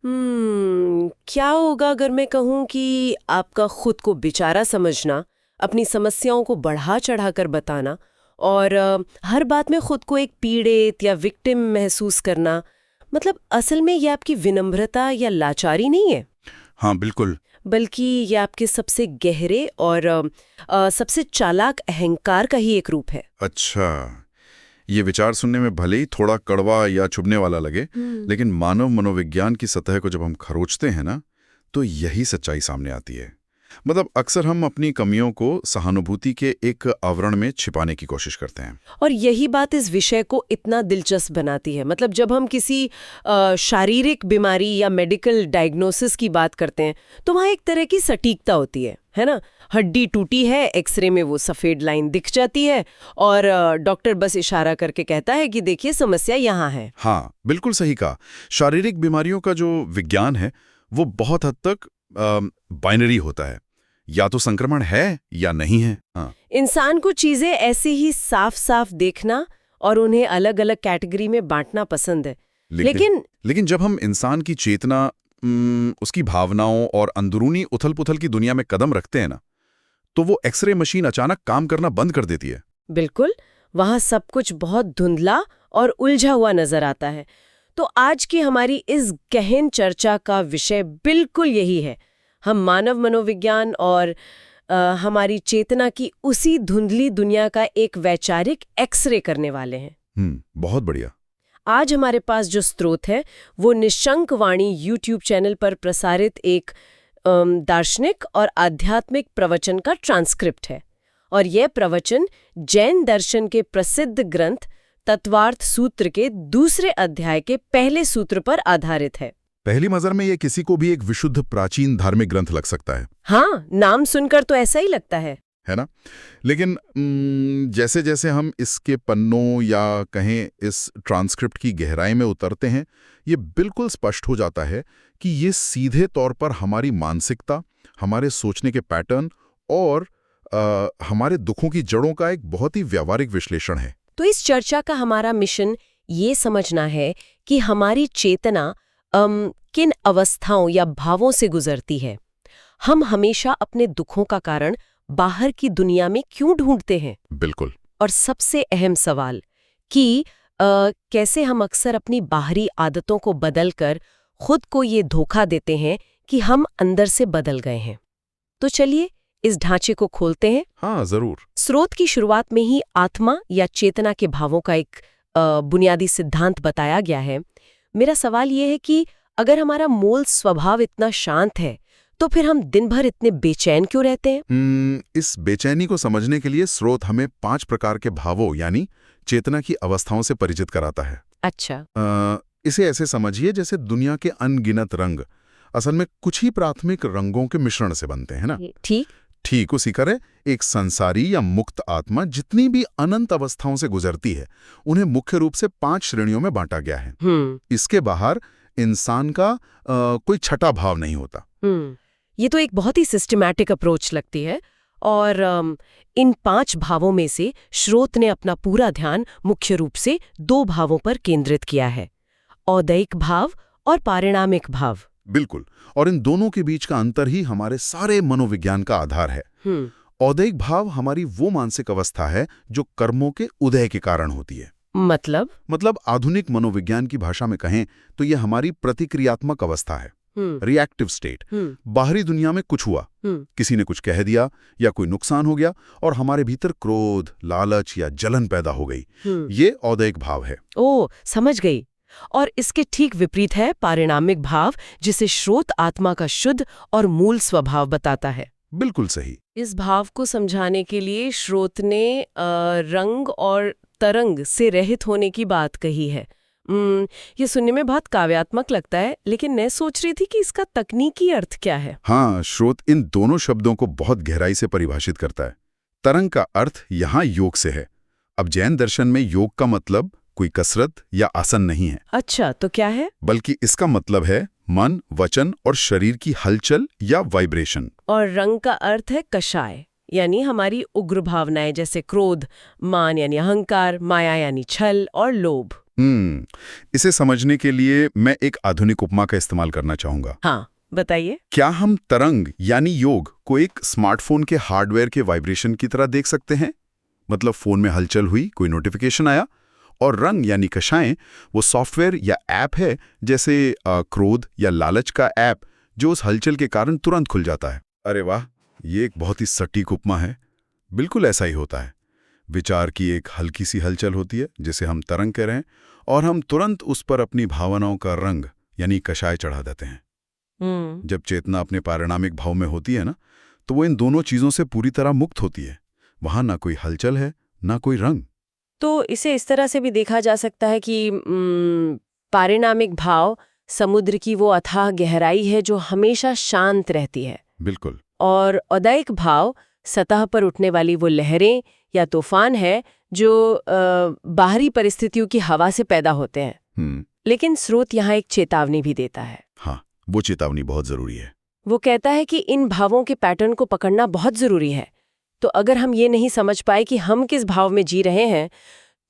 क्या होगा अगर मैं कहूँ कि आपका खुद को बेचारा समझना, अपनी समस्याओं को बढ़ा चढ़ा कर बताना और हर बात में खुद को एक पीड़ित या विक्टिम महसूस करना, मतलब असल में ये आपकी विनम्रता या लाचारी नहीं है। हाँ बिल्कुल। बल्कि ये आपके सबसे गहरे और सबसे चालाक अहंकार का ही एक रूप है। अच्छा, ये विचार सुनने में भले ही थोड़ा कड़वा या चुभने वाला लगे, लेकिन मानव मनोविज्ञान की सतह को जब हम खरोचते हैं ना, तो यही सच्चाई सामने आती है। मतलब अक्सर हम अपनी कमियों को सहानुभूति के एक आवरण में छिपाने की कोशिश करते हैं। और यही बात इस विषय को इतना दिलचस्प बनाती है। मतलब जब हम किसी शारीरिक बीमारी या मेडिकल डायग्नोसिस की बात करते हैं तो वहाँ एक तरह की सटीकता होती है ना। हड्डी टूटी है, एक्सरे में वो सफ़ेद लाइन दिख जाती है और डॉक्टर बस इशारा करके कहता है कि देखिए समस्या यहाँ है। हाँ बिल्कुल सही कहा। शारीरिक बीमारियों का जो विज्ञान है वो बहुत हद तक बाइनरी होता है, या तो संक्रमण है या नहीं है। हाँ। इंसान को चीजें ऐसे ही साफ साफ देखना और उन्हें अलग अलग कैटेगरी में बांटना पसंद है। लेकिन जब हम इंसान की चेतना, उसकी भावनाओं और अंदरूनी उथल पुथल की दुनिया में कदम रखते हैं ना, तो वो एक्सरे मशीन अचानक काम करना बंद कर देती है। बिल्कुल, वहां सब कुछ बहुत धुंधला और उलझा हुआ नजर आता है। तो आज की हमारी इस गहन चर्चा का विषय बिल्कुल यही है। हम मानव मनोविज्ञान और हमारी चेतना की उसी धुंधली दुनिया का एक वैचारिक एक्सरे करने वाले हैं। बहुत बढ़िया। आज हमारे पास जो स्रोत है वो निशंक वाणी यूट्यूब चैनल पर प्रसारित एक दार्शनिक और आध्यात्मिक प्रवचन का ट्रांसक्रिप्ट है। और यह प्रवचन जैन दर्शन के प्रसिद्ध ग्रंथ तत्वार्थ सूत्र के दूसरे अध्याय के पहले सूत्र पर आधारित है। पहली नजर में ये किसी को भी एक विशुद्ध प्राचीन धार्मिक ग्रंथ लग सकता है। हाँ, नाम सुनकर तो ऐसा ही लगता है ना? लेकिन जैसे जैसे हम इसके पन्नों या कहें इस ट्रांसक्रिप्ट की गहराई में उतरते हैं, ये बिल्कुल स्पष्ट हो जाता है कि ये सीधे तौर पर हमारी मानसिकता, हमारे सोचने के पैटर्न और हमारे दुखों की जड़ों का एक बहुत ही व्यावहारिक विश्लेषण है। तो इस चर्चा का हमारा मिशन ये समझना है कि हमारी चेतना किन अवस्थाओं या भावों से गुजरती है। हम हमेशा अपने दुखों का कारण बाहर की दुनिया में क्यों ढूंढते हैं? बिल्कुल। और सबसे अहम सवाल कि कैसे हम अक्सर अपनी बाहरी आदतों को बदलकर खुद को ये धोखा देते हैं कि हम अंदर से बदल गए हैं। तो चलिए इस ढांचे को खोलते हैं। हाँ जरूर। स्रोत की शुरुआत में ही आत्मा या चेतना के भावों का एक बुनियादी सिद्धांत बताया गया है। मेरा सवाल यह है कि अगर हमारा मूल स्वभाव इतना शांत है तो फिर हम दिन भर इतने बेचैन क्यों रहते हैं? इस बेचैनी को समझने के लिए स्रोत हमें 5 प्रकार के भावों यानी चेतना की अवस्थाओं से परिचित कराता है। अच्छा। इसे ऐसे समझिए जैसे दुनिया के अनगिनत रंग असल में कुछ ही प्राथमिक रंगों के मिश्रण से बनते हैं ना। ठीक उसी तरह एक संसारी या मुक्त आत्मा जितनी भी अनंत अवस्थाओं से गुजरती है, उन्हें मुख्य रूप से 5 श्रेणियों में बांटा गया है। इसके बाहर इंसान का कोई छठा भाव नहीं होता। ये तो एक बहुत ही सिस्टमैटिक अप्रोच लगती है। और इन 5 भावों में से स्रोत ने अपना पूरा ध्यान मुख्य रूप से 2 भावों पर केंद्रित किया है, औदैहिक भाव और पारिणामिक भाव। बिल्कुल, और इन दोनों के बीच का अंतर ही हमारे सारे मनोविज्ञान का आधार है। औदैहिक भाव हमारी वो मानसिक अवस्था है जो कर्मों के उदय के कारण होती है। मतलब आधुनिक मनोविज्ञान की भाषा में कहें तो ये हमारी प्रतिक्रियात्मक अवस्था है, रिएक्टिव स्टेट। बाहरी दुनिया में कुछ हुआ, किसी ने कुछ कह दिया या कोई नुकसान हो गया और हमारे भीतर क्रोध, लालच या जलन पैदा हो गई। ये औदैहिक भाव है। ओह, समझ गई। और इसके ठीक विपरीत है पारिणामिक भाव, जिसे स्रोत आत्मा का शुद्ध और मूल स्वभाव बताता है। बिल्कुल सही। इस भाव को समझाने के लिए स्रोत ने रंग और तरंग से रहित होने की बात कही है। ये सुनने में बहुत काव्यात्मक लगता है, लेकिन मैं सोच रही थी कि इसका तकनीकी अर्थ क्या है। हाँ, स्रोत इन दोनों शब्दों को बहुत गहराई से परिभाषित करता है। तरंग का अर्थ यहाँ योग से है। अब जैन दर्शन में योग का मतलब कोई कसरत या आसन नहीं है। अच्छा, तो क्या है? बल्कि इसका मतलब है मन, वचन और शरीर की हलचल या वाइब्रेशन। और रंग का अर्थ है कषाय, यानी हमारी उग्र भावनाएं जैसे क्रोध, मान यानी अहंकार, माया यानी छल और लोभ। इसे समझने के लिए मैं एक आधुनिक उपमा का इस्तेमाल करना चाहूंगा। हाँ, बताइए। क्या हम तरंग यानी योग को एक स्मार्टफोन के हार्डवेयर के वाइब्रेशन की तरह देख सकते हैं? मतलब फोन में हलचल हुई, कोई नोटिफिकेशन आया, और रंग यानी कशाएं वो सॉफ्टवेयर या ऐप है, जैसे क्रोध या लालच का ऐप जो उस हलचल के कारण तुरंत खुल जाता है। अरे वाह, ये एक बहुत ही सटीक उपमा है। बिल्कुल ऐसा ही होता है। विचार की एक हल्की सी हलचल होती है जिसे हम तरंग कह रहे हैं, और हम तुरंत उस पर अपनी भावनाओं का रंग यानी कषाय चढ़ा देते हैं। जब चेतना अपने पारिणामिक भाव में होती है ना, तो वो इन दोनों चीजों से पूरी तरह मुक्त होती है। वहां ना कोई हलचल है, ना कोई रंग। तो इसे इस तरह से भी देखा जा सकता है कि पारिणामिक भाव समुद्र की वो अथाह गहराई है जो हमेशा शांत रहती है। बिल्कुल। और औदैहिक भाव सतह पर उठने वाली वो लहरें या तूफान है जो बाहरी परिस्थितियों की हवा से पैदा होते हैं। लेकिन स्रोत यहाँ एक चेतावनी भी देता है। हाँ, वो चेतावनी बहुत जरूरी है। वो कहता है कि इन भावों के पैटर्न को पकड़ना बहुत जरूरी है। तो अगर हम ये नहीं समझ पाए कि हम किस भाव में जी रहे हैं,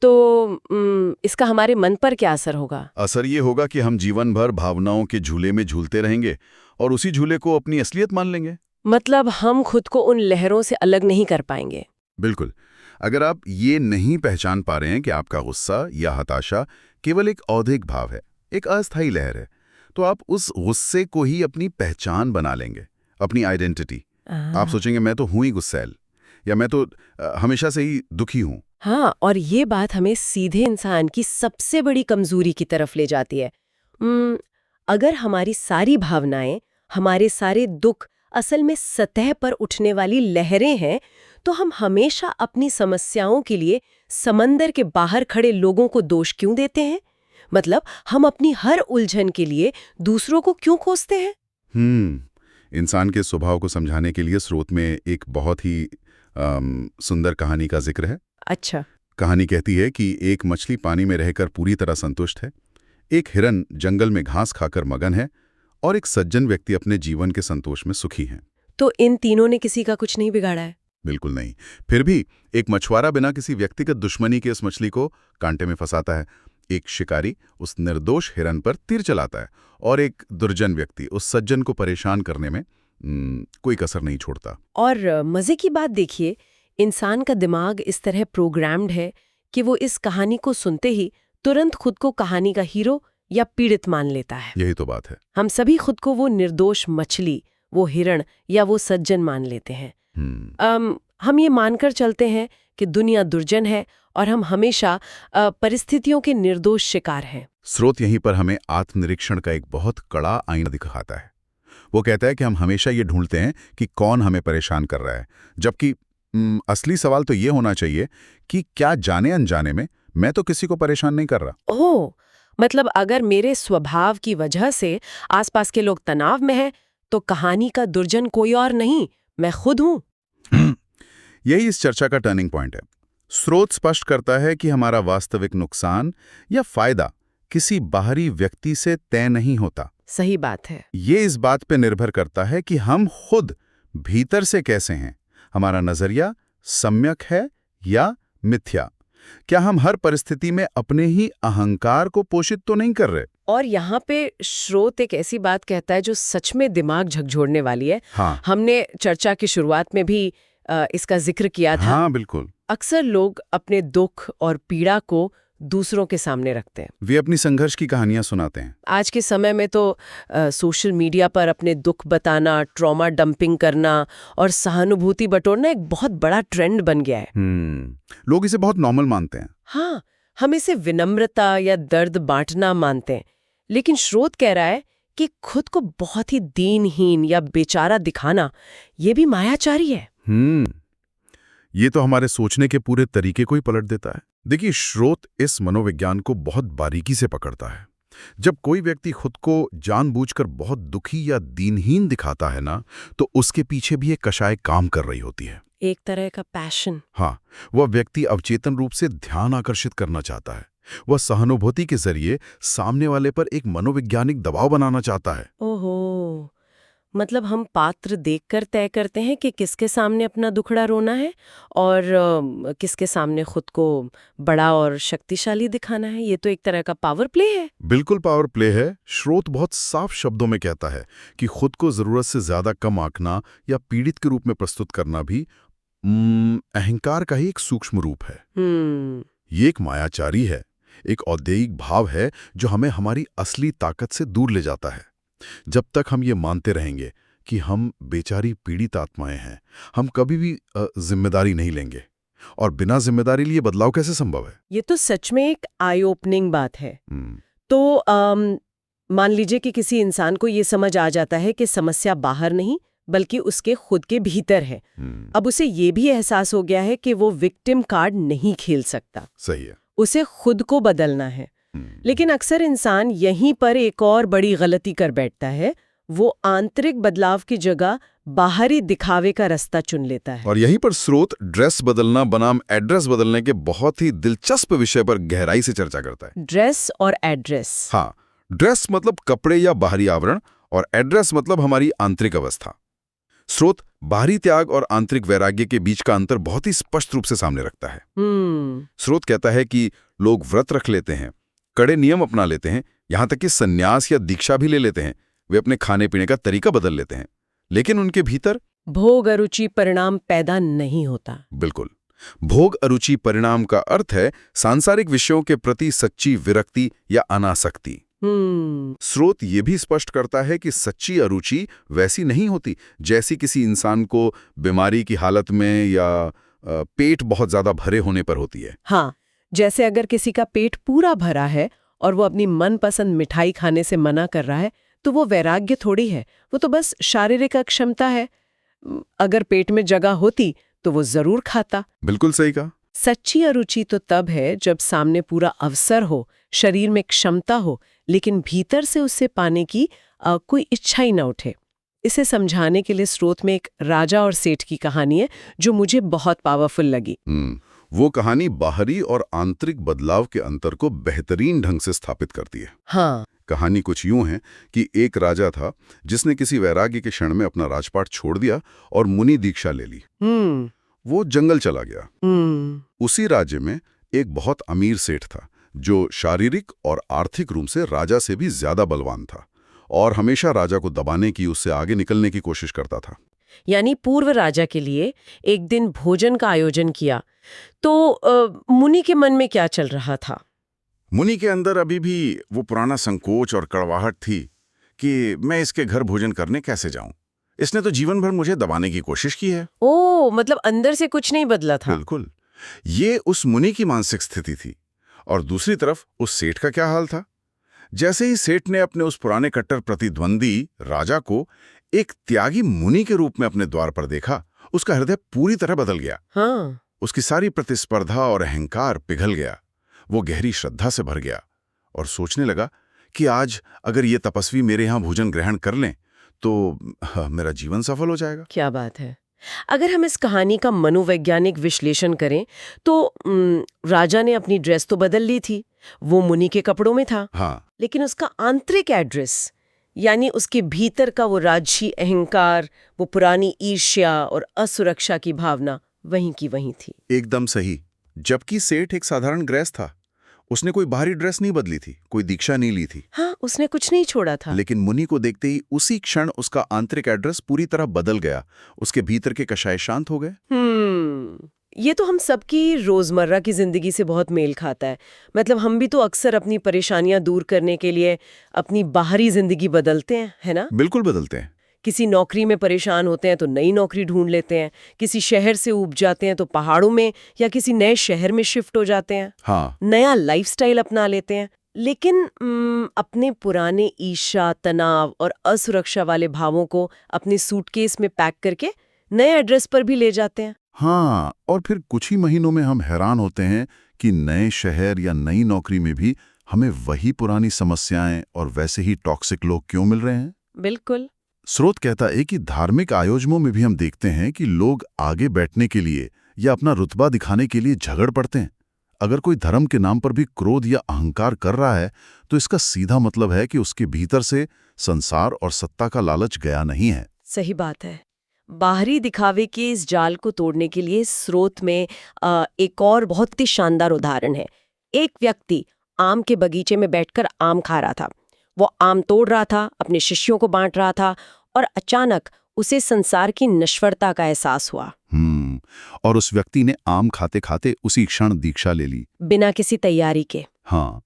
तो इसका हमारे मन पर क्या असर होगा? असर ये होगा कि हम जीवन भर भावनाओं के झूले में झूलते रहेंगे और उसी झूले को अपनी असलियत मान लेंगे। मतलब हम खुद को उन लहरों से अलग नहीं कर पाएंगे। बिल्कुल। अगर आप ये नहीं पहचान पा रहे हैं कि आपका गुस्सा या हताशा केवल एक औद्योगिक भाव है, एक अस्थायी लहर है, तो आप उस गुस्से को ही अपनी पहचान बना लेंगे, अपनी आइडेंटिटी। आप सोचेंगे मैं तो हूं ही गुस्सैल, या मैं तो हमेशा से ही दुखी हूं। हाँ, और ये बात हमें सीधे इंसान की सबसे बड़ी कमजोरी की तरफ ले जाती है। अगर हमारी सारी भावनाएं, हमारे सारे दुख असल में सतह पर उठने वाली लहरें हैं, तो हम हमेशा अपनी समस्याओं के लिए समंदर के बाहर खड़े लोगों को दोष क्यों देते हैं? मतलब हम अपनी हर उलझन के लिए दूसरों को क्यों कोसते हैं? इंसान के स्वभाव को समझाने के लिए स्रोत में एक बहुत ही सुंदर कहानी का जिक्र है। अच्छा। कहानी कहती है कि एक मछली पानी में रहकर पूरी तरह संतुष्ट है, एक हिरन जंगल में घास खाकर मगन है, और एक सज्जन व्यक्ति अपने जीवन के संतोष में सुखी हैं। तो इन तीनों ने किसी का कुछ नहीं बिगाड़ा है? बिल्कुल नहीं। फिर भी एक मछुआरा बिना किसी व्यक्तिगत दुश्मनी के उस मछली को कांटे में फंसाता है, एक शिकारी उस निर्दोष हिरन पर तीर चलाता है, और एक दुर्जन व्यक्ति उस सज्जन को परेशान करने में कोई कसर नहीं छोड़ता। और मजे की बात देखिए, इंसान का दिमाग इस तरह प्रोग्राम्ड है कि वो इस कहानी को सुनते ही तुरंत खुद को कहानी का हीरो या पीड़ित मान लेता है। यही तो बात है। हम सभी खुद को वो निर्दोष मछली, वो हिरण या वो सज्जन मान लेते हैं। हम ये मानकर चलते हैं कि दुनिया दुर्जन है और हम हमेशा परिस्थितियों के निर्दोष शिकार हैं। स्रोत यहीं पर हमें आत्मनिरीक्षण का एक बहुत कड़ा आईना दिखाता है। वो कहता है कि हम हमेशा ये ढूंढते हैं कि कौन हमें परेशान कर रहा है, जबकि असली सवाल तो ये होना चाहिए कि क्या जाने अनजाने में मैं तो किसी को परेशान नहीं कर रहा। ओह, मतलब अगर मेरे स्वभाव की वजह से आसपास के लोग तनाव में हैं, तो कहानी का दुर्जन कोई और नहीं, मैं खुद हूं। यही इस चर्चा का टर्निंग पॉइंट है। स्रोत स्पष्ट करता है कि हमारा वास्तविक नुकसान या फायदा किसी बाहरी व्यक्ति से तय नहीं होता। सही बात है। ये इस बात पे निर्भर करता है कि हम खुद भीतर से कैसे हैं। हमारा नजरिया सम्यक है या मिथ्या। क्या हम हर परिस्थिति में अपने ही अहंकार को पोषित तो नहीं कर रहे? और यहाँ पे स्रोत एक ऐसी बात कहता है जो सच में दिमाग झकझोरने वाली है। हाँ। हमने चर्चा की शुरुआत में भी इसका जिक्र किया था। हाँ, बिल्कुल। अक्सर लोग अपने दुख और पीड़ा को दूसरों के सामने रखते हैं। वे अपनी संघर्ष की कहानियां सुनाते हैं। आज के समय में तो सोशल मीडिया पर अपने दुख बताना, ट्रॉमा डंपिंग करना और सहानुभूति बटोरना एक बहुत बड़ा ट्रेंड बन गया है। लोग इसे बहुत नॉर्मल मानते हैं। हाँ, हम इसे विनम्रता या दर्द बांटना मानते हैं। लेकिन स्रोत कह रहा है कि खुद को बहुत ही दीनहीन या बेचारा दिखाना, ये भी मायाचारी है। ये तो हमारे सोचने के पूरे तरीके को ही पलट देता है। देखिए, स्रोत इस मनोविज्ञान को बहुत बारीकी से पकड़ता है। जब कोई व्यक्ति खुद को जानबूझकर बहुत दुखी या दीनहीन दिखाता है ना, तो उसके पीछे भी एक कषाय काम कर रही होती है, एक तरह का पैशन। हाँ, वह व्यक्ति अवचेतन रूप से ध्यान आकर्षित करना चाहता है। वह सहानुभूति के जरिए सामने वाले पर एक मनोवैज्ञानिक दबाव बनाना चाहता है। ओहो, मतलब हम पात्र देखकर तय करते हैं कि किसके सामने अपना दुखड़ा रोना है और किसके सामने खुद को बड़ा और शक्तिशाली दिखाना है। ये तो एक तरह का पावर प्ले है। बिल्कुल पावर प्ले है। स्रोत बहुत साफ शब्दों में कहता है कि खुद को जरूरत से ज्यादा कम आंकना या पीड़ित के रूप में प्रस्तुत करना भी अहंकार का ही एक सूक्ष्म रूप है। ये एक मायाचारी है, एक औद्योगिक भाव है जो हमें हमारी असली ताकत से दूर ले जाता है। जब तक हम ये मानते रहेंगे कि हम बेचारी पीड़ित आत्माएं हैं, हम कभी भी जिम्मेदारी नहीं लेंगे। और बिना जिम्मेदारी लिए बदलाव कैसे संभव है? ये तो सच में एक आई ओपनिंग बात है। तो मान लीजिए कि किसी इंसान को ये समझ आ जाता है कि समस्या बाहर नहीं बल्कि उसके खुद के भीतर है। अब उसे ये भी एहसास हो गया है कि वो विक्टिम कार्ड नहीं खेल सकता। सही है। उसे खुद को बदलना है। लेकिन अक्सर इंसान यहीं पर एक और बड़ी गलती कर बैठता है। वो आंतरिक बदलाव की जगह बाहरी दिखावे का रास्ता चुन लेता है। और यहीं पर स्रोत ड्रेस बदलना बनाम एड्रेस बदलने के बहुत ही दिलचस्प विषय पर गहराई से चर्चा करता है। ड्रेस और एड्रेस। हाँ, ड्रेस मतलब कपड़े या बाहरी आवरण और एड्रेस मतलब हमारी आंतरिक अवस्था। स्रोत बाहरी त्याग और आंतरिक वैराग्य के बीच का अंतर बहुत ही स्पष्ट रूप से सामने रखता है। स्रोत कहता है कि लोग व्रत रख लेते हैं, कड़े नियम अपना लेते हैं, यहां तक कि संन्यास या दीक्षा भी ले लेते हैं, वे अपने खाने पीने का तरीका बदल लेते हैं, लेकिन उनके भीतर भोग अरुचि परिणाम पैदा नहीं होता। बिल्कुल। भोग अरुचि परिणाम का अर्थ है सांसारिक विषयों के प्रति सच्ची विरक्ति या अनासक्ति। स्रोत ये भी स्पष्ट करता है कि सच्ची अरुचि वैसी नहीं होती जैसी किसी इंसान को बीमारी की हालत में या पेट बहुत ज्यादा भरे होने पर होती है। हाँ, जैसे अगर किसी का पेट पूरा भरा है और वो अपनी मनपसंद मिठाई खाने से मना कर रहा है तो वो वैराग्य थोड़ी है, वो तो बस शारीरिक अक्षमता है। अगर पेट में जगह होती तो वो जरूर खाता। बिल्कुल सही कहा। सच्ची अरुचि तो तब है जब सामने पूरा अवसर हो, शरीर में क्षमता हो, लेकिन भीतर से उससे पाने की कोई इच्छा ही न उठे। इसे समझाने के लिए स्रोत में एक राजा और सेठ की कहानी है जो मुझे बहुत पावरफुल लगी। वो कहानी बाहरी और आंतरिक बदलाव के अंतर को बेहतरीन ढंग से स्थापित करती है। हाँ। कहानी कुछ यूं है कि एक राजा था जिसने किसी वैराग्य के क्षण में अपना राजपाट छोड़ दिया और मुनि दीक्षा ले ली। वो जंगल चला गया। उसी राज्य में एक बहुत अमीर सेठ था जो शारीरिक और आर्थिक रूप से राजा से भी ज्यादा बलवान था और हमेशा राजा को दबाने की, उससे आगे निकलने की कोशिश करता था। यानी पूर्व राजा के लिए एक दिन भोजन का आयोजन किया तो मुनि के मन में क्या चल रहा था? मुनि के अंदर अभी भी वो पुराना संकोच और कड़वाहट थी कि मैं इसके घर भोजन करने कैसे जाऊं। इसने तो जीवन भर मुझे दबाने की कोशिश की है। ओह, मतलब अंदर से कुछ नहीं बदला था। बिल्कुल, ये उस मुनि की मानसिक स्थिति थी। और दूसरी तरफ उस सेठ का क्या हाल था? जैसे ही सेठ ने अपने उस पुराने कट्टर प्रतिद्वंदी राजा को एक त्यागी मुनि के रूप में अपने द्वार पर देखा, उसका हृदय पूरी तरह बदल गया। हाँ। उसकी सारी प्रतिस्पर्धा और अहंकार पिघल गया। वो गहरी श्रद्धा से भर गया और सोचने लगा कि आज अगर ये तपस्वी मेरे यहाँ भोजन ग्रहण कर लें तो मेरा जीवन सफल हो जाएगा। क्या बात है। अगर हम इस कहानी का मनोवैज्ञानिक विश्लेषण करें तो राजा ने अपनी ड्रेस तो बदल ली थी, वो मुनि के कपड़ों में था। हाँ। लेकिन उसका आंतरिक एड्रेस, यानी उसके भीतर का वो राजसी अहंकार, वो पुरानी ईर्ष्या और असुरक्षा की भावना वहीं की वहीं थी। एकदम सही। जबकि सेठ एक साधारण गृहस्थ था, उसने कोई बाहरी ड्रेस नहीं बदली थी, कोई दीक्षा नहीं ली थी। हाँ, उसने कुछ नहीं छोड़ा था। लेकिन मुनि को देखते ही उसी क्षण उसका आंतरिक एड्रेस पूरी तरह बदल गया। उसके भीतर के कषाय शांत हो गए। ये तो हम सबकी रोजमर्रा की जिंदगी से बहुत मेल खाता है। मतलब हम भी तो अक्सर अपनी परेशानियां दूर करने के लिए अपनी बाहरी जिंदगी बदलते हैं, है ना? बिल्कुल बदलते हैं। किसी नौकरी में परेशान होते हैं तो नई नौकरी ढूंढ लेते हैं, किसी शहर से ऊब जाते हैं तो पहाड़ों में या किसी नए शहर में शिफ्ट हो जाते हैं। हाँ। नया लाइफस्टाइल अपना लेते हैं। लेकिन अपने पुराने ईर्ष्या, तनाव और असुरक्षा वाले भावों को अपने सूटकेस में पैक करके नए एड्रेस पर भी ले जाते हैं। हाँ, और फिर कुछ ही महीनों में हम हैरान होते हैं कि नए शहर या नई नौकरी में भी हमें वही पुरानी समस्याएं और वैसे ही टॉक्सिक लोग क्यों मिल रहे हैं। बिल्कुल। स्रोत कहता है कि धार्मिक आयोजनों में भी हम देखते हैं कि लोग आगे बैठने के लिए या अपना रुतबा दिखाने के लिए झगड़ पड़ते हैं। अगर कोई धर्म के नाम पर भी क्रोध या अहंकार कर रहा है तो इसका सीधा मतलब है कि उसके भीतर से संसार और सत्ता का लालच गया नहीं है। सही बात है। बाहरी दिखावे के इस जाल को तोड़ने के लिए स्रोत में एक और बहुत ही शानदार उदाहरण है। एक व्यक्ति आम के बगीचे में बैठकर आम खा रहा था। वो आम तोड़ रहा था, अपने शिष्यों को बांट रहा था और अचानक उसे संसार की नश्वरता का एहसास हुआ। और उस व्यक्ति ने आम खाते खाते उसी क्षण दीक्षा ले ली, बिना किसी तैयारी के। हाँ,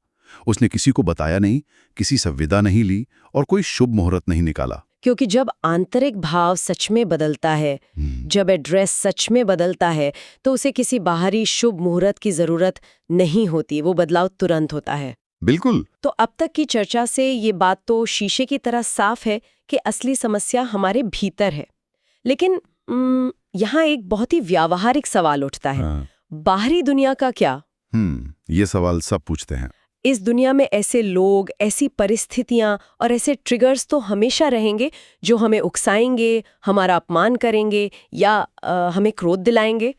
उसने किसी को बताया नहीं, किसी से विदा नहीं ली और कोई शुभ मुहूर्त नहीं निकाला। क्योंकि जब आंतरिक भाव सच में बदलता है, जब एड्रेस सच में बदलता है, तो उसे किसी बाहरी शुभ मुहूर्त की जरूरत नहीं होती, वो बदलाव तुरंत होता है। बिल्कुल। तो अब तक की चर्चा से ये बात तो शीशे की तरह साफ है कि असली समस्या हमारे भीतर है। लेकिन यहाँ एक बहुत ही व्यावहारिक सवाल उठता है। बाहरी दुनिया का क्या? ये सवाल सब पूछते हैं। इस दुनिया में ऐसे लोग, ऐसी परिस्थितियां और ऐसे ट्रिगर्स तो हमेशा रहेंगे जो हमें उकसाएंगे, हमारा अपमान करेंगे या हमें क्रोध दिलाएंगे।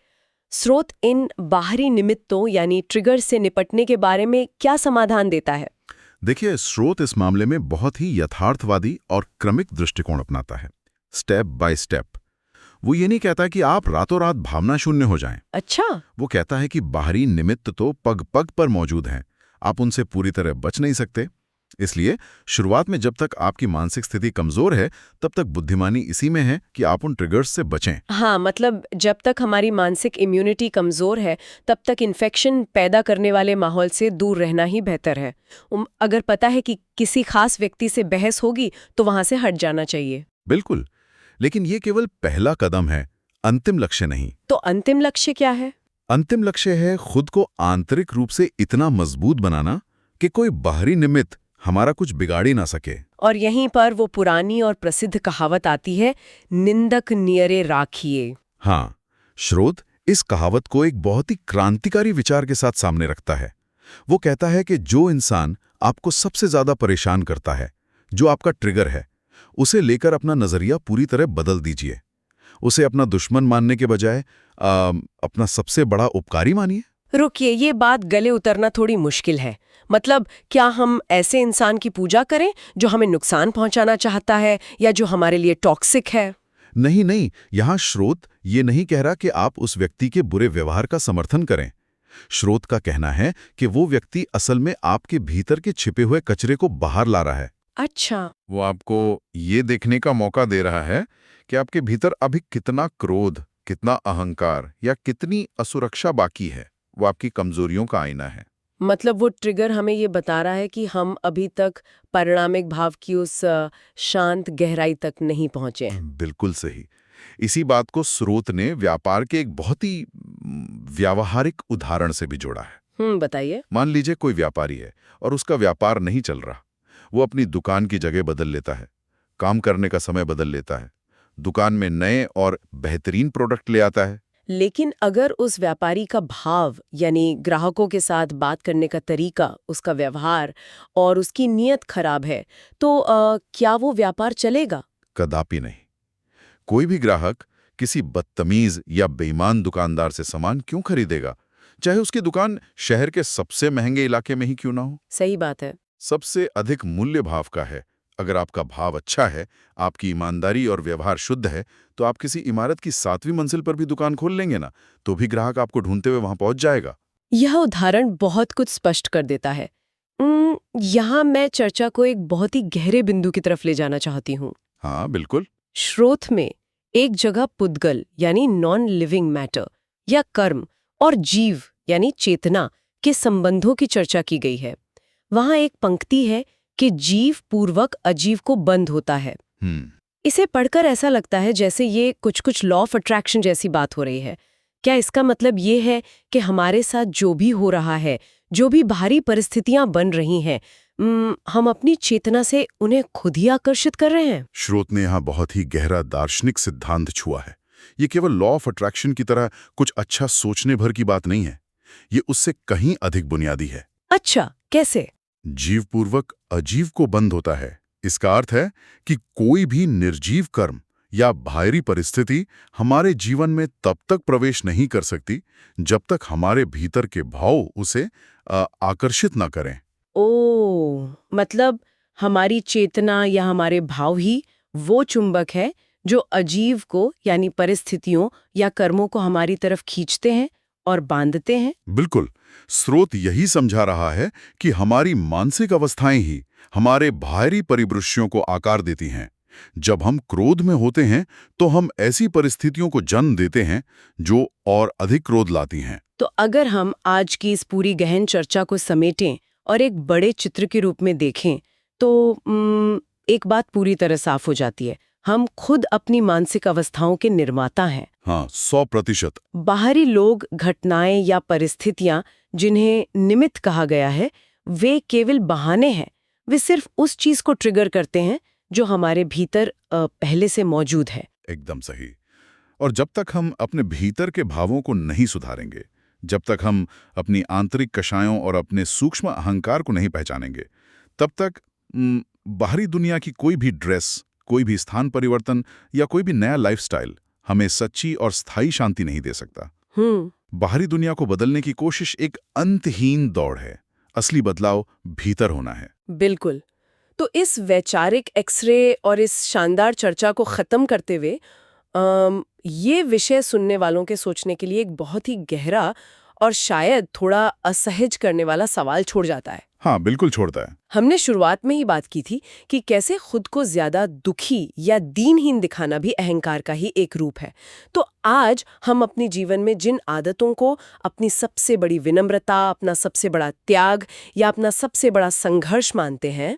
स्रोत इन बाहरी निमित्तों यानी ट्रिगर से निपटने के बारे में क्या समाधान देता है? देखिए, स्रोत इस मामले में बहुत ही यथार्थवादी और क्रमिक दृष्टिकोण अपनाता है, स्टेप बाय स्टेप। वो ये नहीं कहता कि आप रातों रात भावना शून्य हो जाएं। अच्छा। वो कहता है कि बाहरी निमित्त तो पग पग पर मौजूद हैं, आप उनसे पूरी तरह बच नहीं सकते। इसलिए शुरुआत में जब तक आपकी मानसिक स्थिति कमजोर है तब तक बुद्धिमानी इसी में है कि आप उन ट्रिगर्स से बचें। हाँ, मतलब जब तक हमारी मानसिक इम्यूनिटी कमजोर है तब तक इन्फेक्शन पैदा करने वाले माहौल से दूर रहना ही बेहतर है। अगर पता है कि किसी खास व्यक्ति से बहस होगी तो वहां से हट जाना चाहिए। बिल्कुल, लेकिन ये केवल पहला कदम है, अंतिम लक्ष्य नहीं। तो अंतिम लक्ष्य क्या है? अंतिम लक्ष्य है खुद को आंतरिक रूप से इतना मजबूत बनाना कि कोई बाहरी निमित्त हमारा कुछ बिगाड़ी ना सके। और यहीं पर वो पुरानी और प्रसिद्ध कहावत आती है, निंदक नियरे राखिए। हाँ, स्रोत इस कहावत को एक बहुत ही क्रांतिकारी विचार के साथ सामने रखता है। वो कहता है कि जो इंसान आपको सबसे ज्यादा परेशान करता है, जो आपका ट्रिगर है, उसे लेकर अपना नजरिया पूरी तरह बदल दीजिए। उसे अपना दुश्मन मानने के बजाय अपना सबसे बड़ा उपकारी मानिए। रुकिए, ये बात गले उतरना थोड़ी मुश्किल है। मतलब क्या हम ऐसे इंसान की पूजा करें जो हमें नुकसान पहुंचाना चाहता है या जो हमारे लिए टॉक्सिक है? नहीं, यहाँ स्रोत ये नहीं कह रहा कि आप उस व्यक्ति के बुरे व्यवहार का समर्थन करें। स्रोत का कहना है कि वो व्यक्ति असल में आपके भीतर के छिपे हुए कचरे को बाहर ला रहा है। अच्छा। वो आपको ये देखने का मौका दे रहा है कि आपके भीतर अभी कितना क्रोध, कितना अहंकार या कितनी असुरक्षा बाकी है। वो आपकी कमजोरियों का आईना है। मतलब वो ट्रिगर हमें ये बता रहा है कि हम अभी तक परिणामिक भाव की उस शांत गहराई तक नहीं पहुंचे हैं। बिल्कुल सही। इसी बात को स्रोत ने व्यापार के एक बहुत ही व्यावहारिक उदाहरण से भी जोड़ा है। बताइए। मान लीजिए कोई व्यापारी है और उसका व्यापार नहीं चल रहा। वो अपनी दुकान की जगह बदल लेता है, काम करने का समय बदल लेता है, दुकान में नए और बेहतरीन प्रोडक्ट ले आता है। लेकिन अगर उस व्यापारी का भाव यानी ग्राहकों के साथ बात करने का तरीका, उसका व्यवहार और उसकी नीयत खराब है तो क्या वो व्यापार चलेगा? कदापि नहीं। कोई भी ग्राहक किसी बदतमीज या बेईमान दुकानदार से सामान क्यों खरीदेगा, चाहे उसकी दुकान शहर के सबसे महंगे इलाके में ही क्यों ना हो? सही बात है। सबसे अधिक मूल्य भाव का है। अगर आपका भाव अच्छा है, आपकी ईमानदारी और व्यवहार शुद्ध है, तो आप किसी इमारत की 7वीं मंजिल पर भी दुकान खोल लेंगे ना, तो भी ग्राहक आपको ढूंढते हुए वहां पहुंच जाएगा। यह उदाहरण बहुत कुछ स्पष्ट कर देता है। यहाँ मैं चर्चा को एक बहुत ही गहरे बिंदु की तरफ ले जाना चाहती हूँ। हाँ, बिल्कुल। स्रोत में एक जगह पुद्गल यानी नॉन लिविंग मैटर या कर्म और जीव यानी चेतना के संबंधों की चर्चा की गई है। वहां एक पंक्ति है कि जीव पूर्वक अजीव को बंद होता है। इसे पढ़कर ऐसा लगता है जैसे ये कुछ लॉ ऑफ अट्रैक्शन जैसी बात हो रही है। क्या इसका मतलब ये है कि हमारे साथ जो भी हो रहा है, जो भी बाहरी परिस्थितियां बन रही हैं, हम अपनी चेतना से उन्हें खुद ही आकर्षित कर रहे हैं? स्रोत ने यहाँ बहुत ही गहरा दार्शनिक सिद्धांत छुआ है। ये केवल लॉ ऑफ अट्रैक्शन की तरह कुछ अच्छा सोचने भर की बात नहीं है। ये उससे कहीं अधिक बुनियादी है। अच्छा, कैसे? जीव पूर्वक अजीव को बंद होता है। इसका अर्थ है कि कोई भी निर्जीव कर्म या बाहरी परिस्थिति हमारे जीवन में तब तक प्रवेश नहीं कर सकती जब तक हमारे भीतर के भाव उसे आकर्षित न करें। मतलब हमारी चेतना या हमारे भाव ही वो चुंबक है जो अजीव को यानी परिस्थितियों या कर्मों को हमारी तरफ खींचते हैं और बांधते हैं। बिल्कुल, स्रोत यही समझा रहा है कि हमारी मानसिक अवस्थाएं ही हमारे बाहरी परिदृश्यों को आकार देती हैं। जब हम क्रोध में होते हैं तो हम ऐसी परिस्थितियों को जन्म देते हैं जो और अधिक क्रोध लाती हैं। तो अगर हम आज की इस पूरी गहन चर्चा को समेटें और एक बड़े चित्र के रूप में देखें तो एक बात पूरी तरह साफ हो जाती है, हम खुद अपनी मानसिक अवस्थाओं के निर्माता हैं। हाँ, 100%। बाहरी लोग, घटनाएं या परिस्थितियां जिन्हें निमित्त कहा गया है, वे केवल बहाने हैं। वे सिर्फ उस चीज को ट्रिगर करते हैं जो हमारे भीतर पहले से मौजूद है। एकदम सही। और जब तक हम अपने भीतर के भावों को नहीं सुधारेंगे, जब तक हम अपनी आंतरिक कषायों और अपने सूक्ष्म अहंकार को नहीं पहचानेंगे, तब तक बाहरी दुनिया की कोई भी ड्रेस, कोई भी स्थान परिवर्तन या कोई भी नया लाइफस्टाइल हमें सच्ची और स्थायी शांति नहीं दे सकता। बाहरी दुनिया को बदलने की कोशिश एक अंतहीन दौड़ है। असली बदलाव भीतर होना है। बिल्कुल। तो इस वैचारिक एक्सरे और इस शानदार चर्चा को खत्म करते हुए ये विषय सुनने वालों के सोचने के लिए एक बहुत ही गहरा और शायद थोड़ा असहज करने वाला सवाल छोड़ जाता है। हाँ, बिल्कुल छोड़ता है। हमने शुरुआत में ही बात की थी कि कैसे खुद को ज्यादा दुखी या दीनहीन दिखाना भी अहंकार का ही एक रूप है। तो आज हम अपने जीवन में जिन आदतों को अपनी सबसे बड़ी विनम्रता, अपना सबसे बड़ा त्याग या अपना सबसे बड़ा संघर्ष मानते हैं,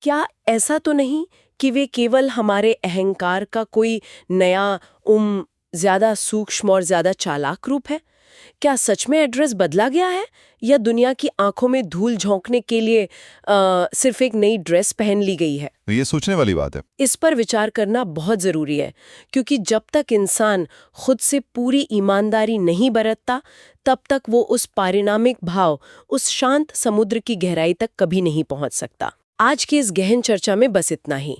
क्या ऐसा तो नहीं कि वे केवल हमारे अहंकार का कोई नया ज्यादा सूक्ष्म और ज्यादा चालाक रूप है? क्या सच में एड्रेस बदला गया है या दुनिया की आंखों में धूल झोंकने के लिए सिर्फ एक नई ड्रेस पहन ली गई है? ये सोचने वाली बात है। इस पर विचार करना बहुत जरूरी है, क्योंकि जब तक इंसान खुद से पूरी ईमानदारी नहीं बरतता, तब तक वो उस पारिणामिक भाव, उस शांत समुद्र की गहराई तक कभी नहीं पहुंच सकता। आज की इस गहन चर्चा में बस इतना ही।